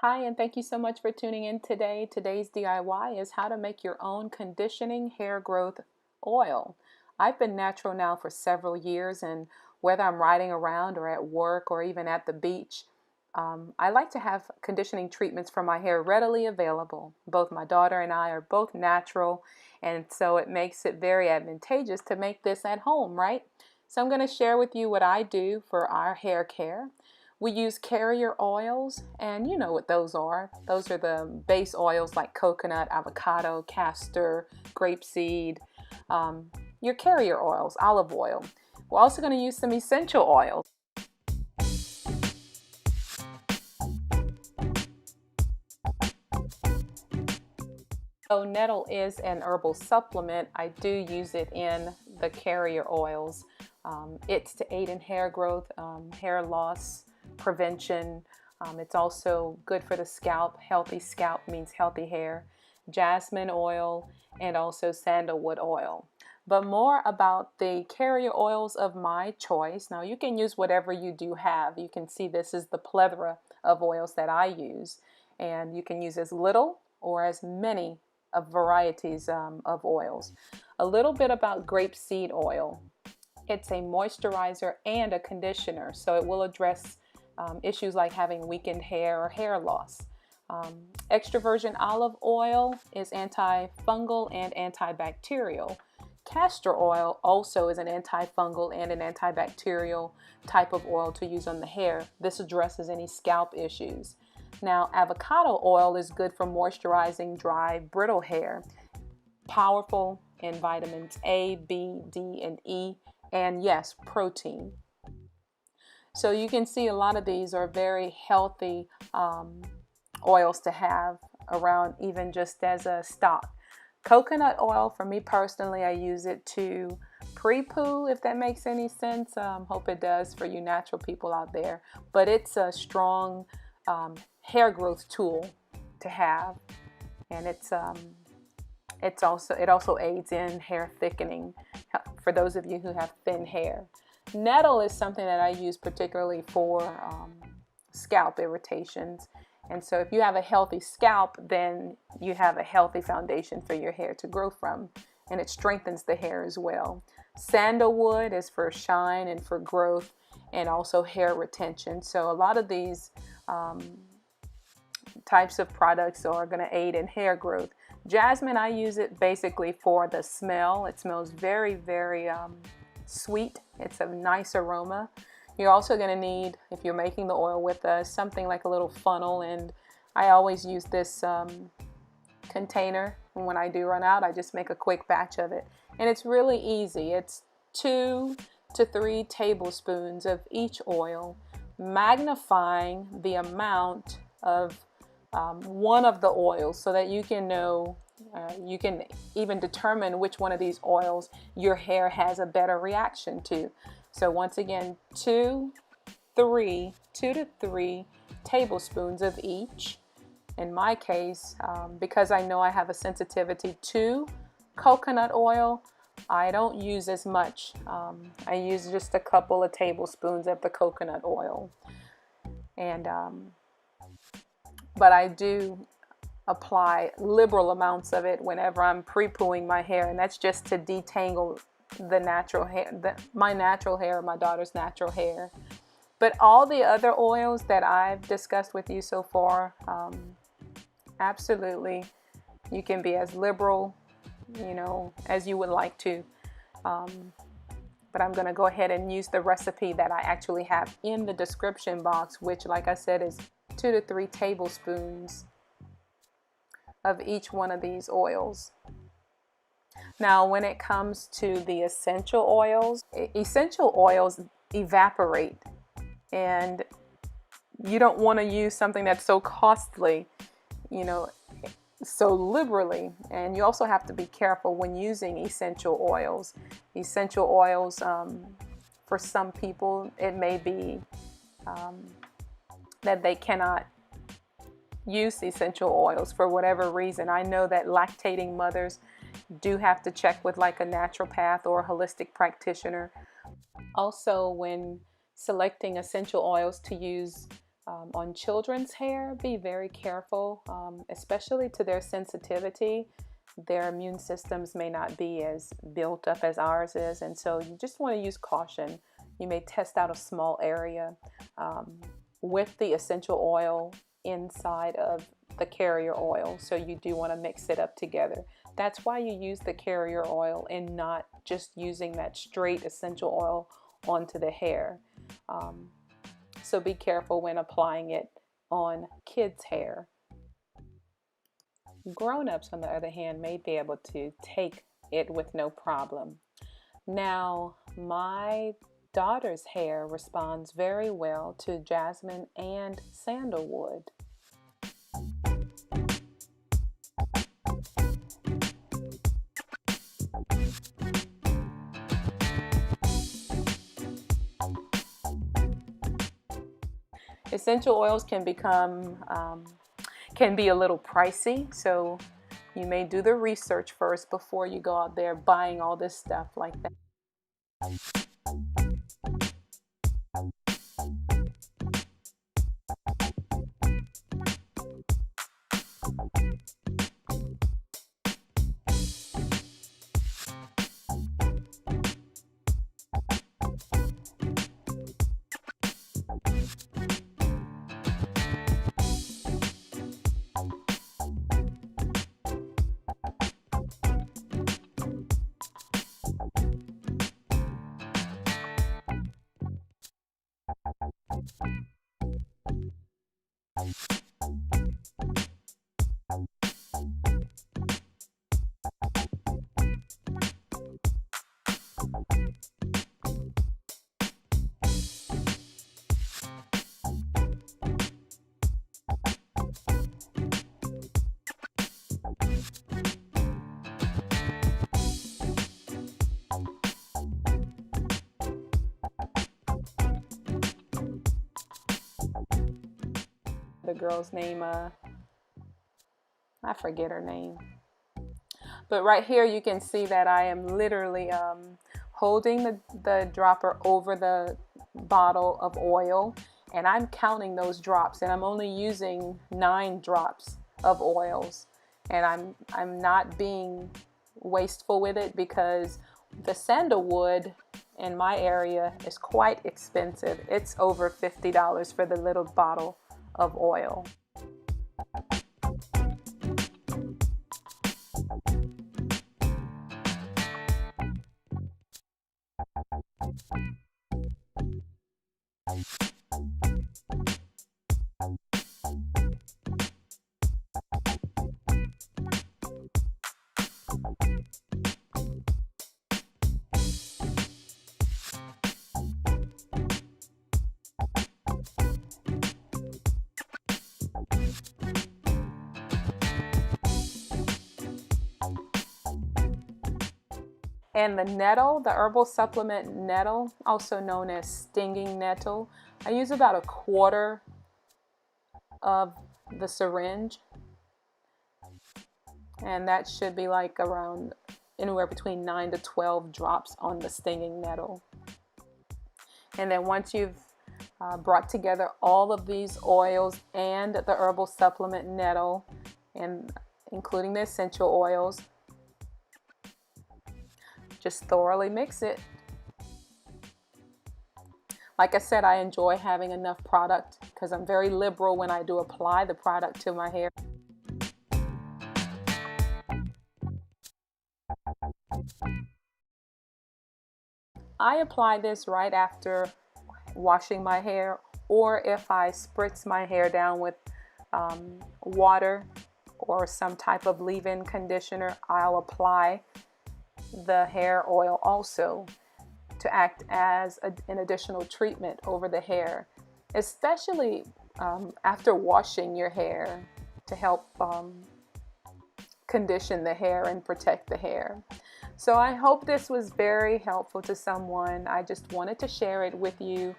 Hi, and thank you so much for tuning in today. Today's DIY is how to make your own conditioning hair growth oil. I've been natural now for several years, and whether I'm riding around or at work or even at the beach, I like to have conditioning treatments for my hair readily available. Both my daughter and I are both natural, and so it makes it very advantageous to make this at home, right? So I'm going to share with you what I do for our hair care. We use carrier oils, and you know what those are. Those are the base oils like coconut, avocado, castor, grapeseed, your carrier oils, olive oil. We're also going to use some essential oils. So Nettle is an herbal supplement. I do use it in the carrier oils. It's to aid in hair growth, hair loss prevention. It's also good for the scalp. Healthy scalp means healthy hair. Jasmine oil and also sandalwood oil. But more about the carrier oils of my choice. Now you can use whatever you do have. You can see this is the plethora of oils that I use. And you can use as little or as many of varieties of oils. A little bit about grapeseed oil. It's a moisturizer and a conditioner, so it will address issues like having weakened hair or hair loss. Extra virgin olive oil is antifungal and antibacterial. Castor oil also is an antifungal and an antibacterial type of oil to use on the hair. This addresses any scalp issues. Now, avocado oil is good for moisturizing dry, brittle hair. Powerful in vitamins A, B, D, and E, and yes, protein. So you can see a lot of these are very healthy oils to have around, even just as a stock. Coconut oil, for me personally, I use it to pre-poo, if that makes any sense. Hope it does for you natural people out there. But it's a strong hair growth tool to have, and it also aids in hair thickening for those of you who have thin hair. Nettle is something that I use particularly for scalp irritations. And so if you have a healthy scalp, then you have a healthy foundation for your hair to grow from, and it strengthens the hair as well. Sandalwood is for shine and for growth and also hair retention. So a lot of these types of products are going to aid in hair growth. Jasmine, I use it basically for the smell. It smells very, very sweet. It's a nice aroma. You're also going to need, if you're making the oil with us, something like a little funnel, and I always use this container. And when I do run out, I just make a quick batch of it. And it's really easy. It's 2 to 3 tablespoons of each oil, magnifying the amount of one of the oils so that you can know, you can even determine which one of these oils your hair has a better reaction to. So once again, 2 to 3 tablespoons of each. In my case, because I know I have a sensitivity to coconut oil, I don't use as much. I use just a couple of tablespoons of the coconut oil. And but I do apply liberal amounts of it whenever I'm pre-pooing my hair, and that's just to detangle the natural hair, my natural hair, my daughter's natural hair. But all the other oils that I've discussed with you so far, absolutely, you can be as liberal, as you would like to. But I'm going to go ahead and use the recipe that I actually have in the description box, which, like I said, is 2 to 3 tablespoons of each one of these oils. Now, when it comes to the essential oils evaporate, and you don't want to use something that's so costly, so liberally. And you also have to be careful when using essential oils. Essential oils, for some people, it may be that they cannot use essential oils for whatever reason. I know that lactating mothers do have to check with like a naturopath or a holistic practitioner. Also, when selecting essential oils to use On children's hair, be very careful, especially to their sensitivity. Their immune systems may not be as built up as ours is, and so you just want to use caution. You may test out a small area with the essential oil inside of the carrier oil, so you do want to mix it up together. That's why you use the carrier oil and not just using that straight essential oil onto the hair. So be careful when applying it on kids' hair. Grown-ups, on the other hand, may be able to take it with no problem. Now, my daughter's hair responds very well to jasmine and sandalwood. Essential oils can be a little pricey, so you may do the research first before you go out there buying all this stuff like that. The girl's name, I forget her name. But right here you can see that I am literally holding the dropper over the bottle of oil, and I'm counting those drops, and I'm only using 9 drops of oils, and I'm not being wasteful with it, because the sandalwood in my area is quite expensive. It's over $50 for the little bottle of oil. And the nettle, the herbal supplement nettle, also known as stinging nettle, I use about 1/4 of the syringe, and that should be like around anywhere between 9 to 12 drops on the stinging nettle. And then once you've brought together all of these oils and the herbal supplement nettle, and including the essential oils, just thoroughly mix it. Like I said, I enjoy having enough product because I'm very liberal when I do apply the product to my hair. I apply this right after washing my hair, or if I spritz my hair down with water or some type of leave-in conditioner, I'll apply the hair oil also to act as an additional treatment over the hair, especially after washing your hair, to help condition the hair and protect the hair. So I hope this was very helpful to someone. I just wanted to share it with you.